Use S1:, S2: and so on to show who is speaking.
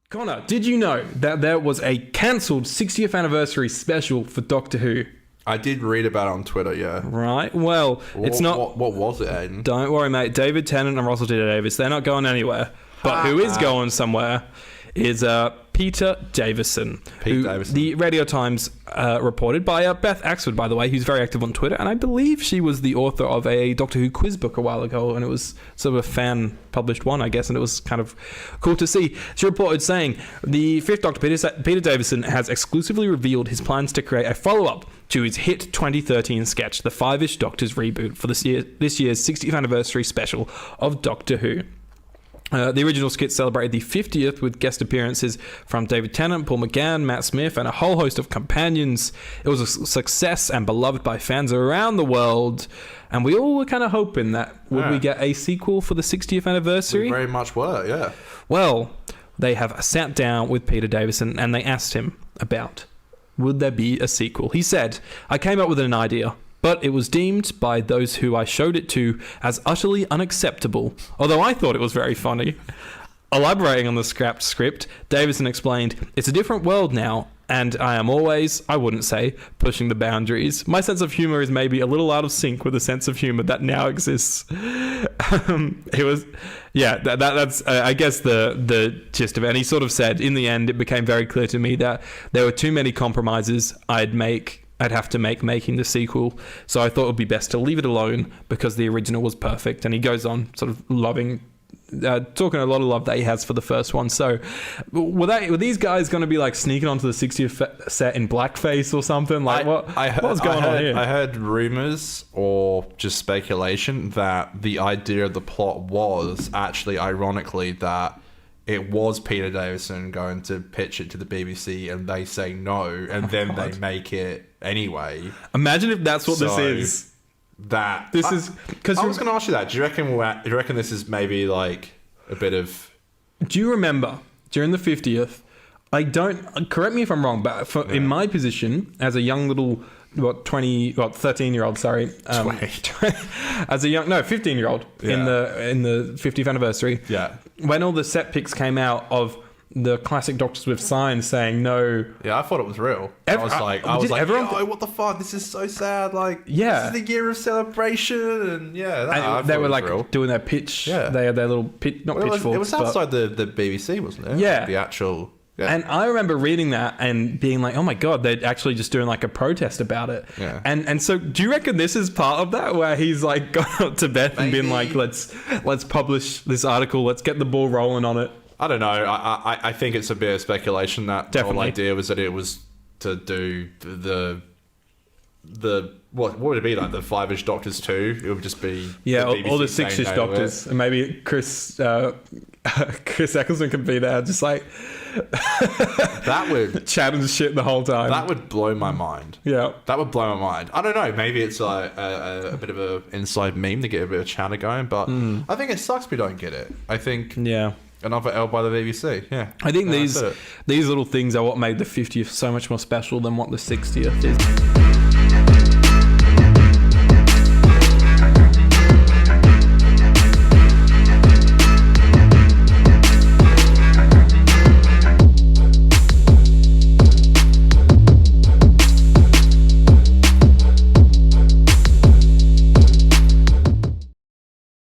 S1: Connor, did you know that there was a cancelled 60th anniversary special for Doctor Who?
S2: I did read about it on Twitter, yeah.
S1: Right, well, it's not...
S2: What was it, Aiden?
S1: Don't worry, mate. David Tennant and Russell T Davies, they're not going anywhere. But who is going somewhere is Peter Davison.
S2: Davison.
S1: The Radio Times reported by Beth Axford, by the way, who's very active on Twitter, and I believe she was the author of a Doctor Who quiz book a while ago, and it was sort of a fan-published one, I guess, and it was kind of cool to see. She reported saying, the fifth Doctor, Peter Davison, has exclusively revealed his plans to create a follow-up to his hit 2013 sketch, The Five-ish Doctors Reboot, for this year's 60th anniversary special of Doctor Who. The original skit celebrated the 50th with guest appearances from David Tennant, Paul McGann, Matt Smith, and a whole host of companions. It was a success and beloved by fans around the world, and we all were kind of hoping that we get a sequel for the 60th anniversary?
S2: We very much were, yeah.
S1: Well, they have sat down with Peter Davison and they asked him about, would there be a sequel? He said, I came up with an idea, but it was deemed by those who I showed it to as utterly unacceptable, although I thought it was very funny. Elaborating on the scrapped script, Davison explained, it's a different world now, and I am always, I wouldn't say, pushing the boundaries. My sense of humor is maybe a little out of sync with the sense of humor that now exists. It was, yeah, that's I guess the gist of it. And he sort of said, in the end, it became very clear to me that there were too many compromises I'd have to make making the sequel, so I thought it would be best to leave it alone because the original was perfect. And he goes on sort of talking a lot of love that he has for the first one. So were these guys going to be like sneaking onto the 60th set in blackface or something? Like what was going on here?
S2: I heard rumors or just speculation that the idea of the plot was actually, ironically, that it was Peter Davison going to pitch it to the BBC and they say no, and then they make it anyway.
S1: Imagine if that's what this is.
S2: I was going to ask you that. Do you reckon this is maybe like a bit of...
S1: Do you remember during the 50th, correct me if I'm wrong, but in my position as a young little 13-year-old, sorry. 15-year-old in the 50th anniversary.
S2: Yeah.
S1: When all the set pics came out of the classic Doctors with signs saying no.
S2: Yeah, I thought it was real. I was like, what the fuck? This is so sad. Like, this is the year of celebration, and
S1: they were like real. Doing their pitch. Yeah. They had their little pitchforks.
S2: It was outside the BBC, wasn't it?
S1: Yeah.
S2: The actual. Yeah.
S1: And I remember reading that and being like, oh my God, they're actually just doing like a protest about it.
S2: Yeah.
S1: And so do you reckon this is part of that, where he's like gone up to Beth and been like, let's publish this article, let's get the ball rolling on it?
S2: I don't know. I think it's a bit of speculation that the whole idea was that it was to do the what would it be, like the Five-ish Doctors 2? It would just be
S1: or the Six-ish Doctors, and maybe Chris Eccleston could be there, just like
S2: that would
S1: chatting shit the whole time.
S2: That would blow my mind.
S1: Yeah,
S2: that would blow my mind. I don't know. Maybe it's like a bit of an inside meme to get a bit of chatter going, but I think it sucks we don't get it. I think another L by the BBC. Yeah,
S1: I think these little things are what made the 50th so much more special than what the 60th is.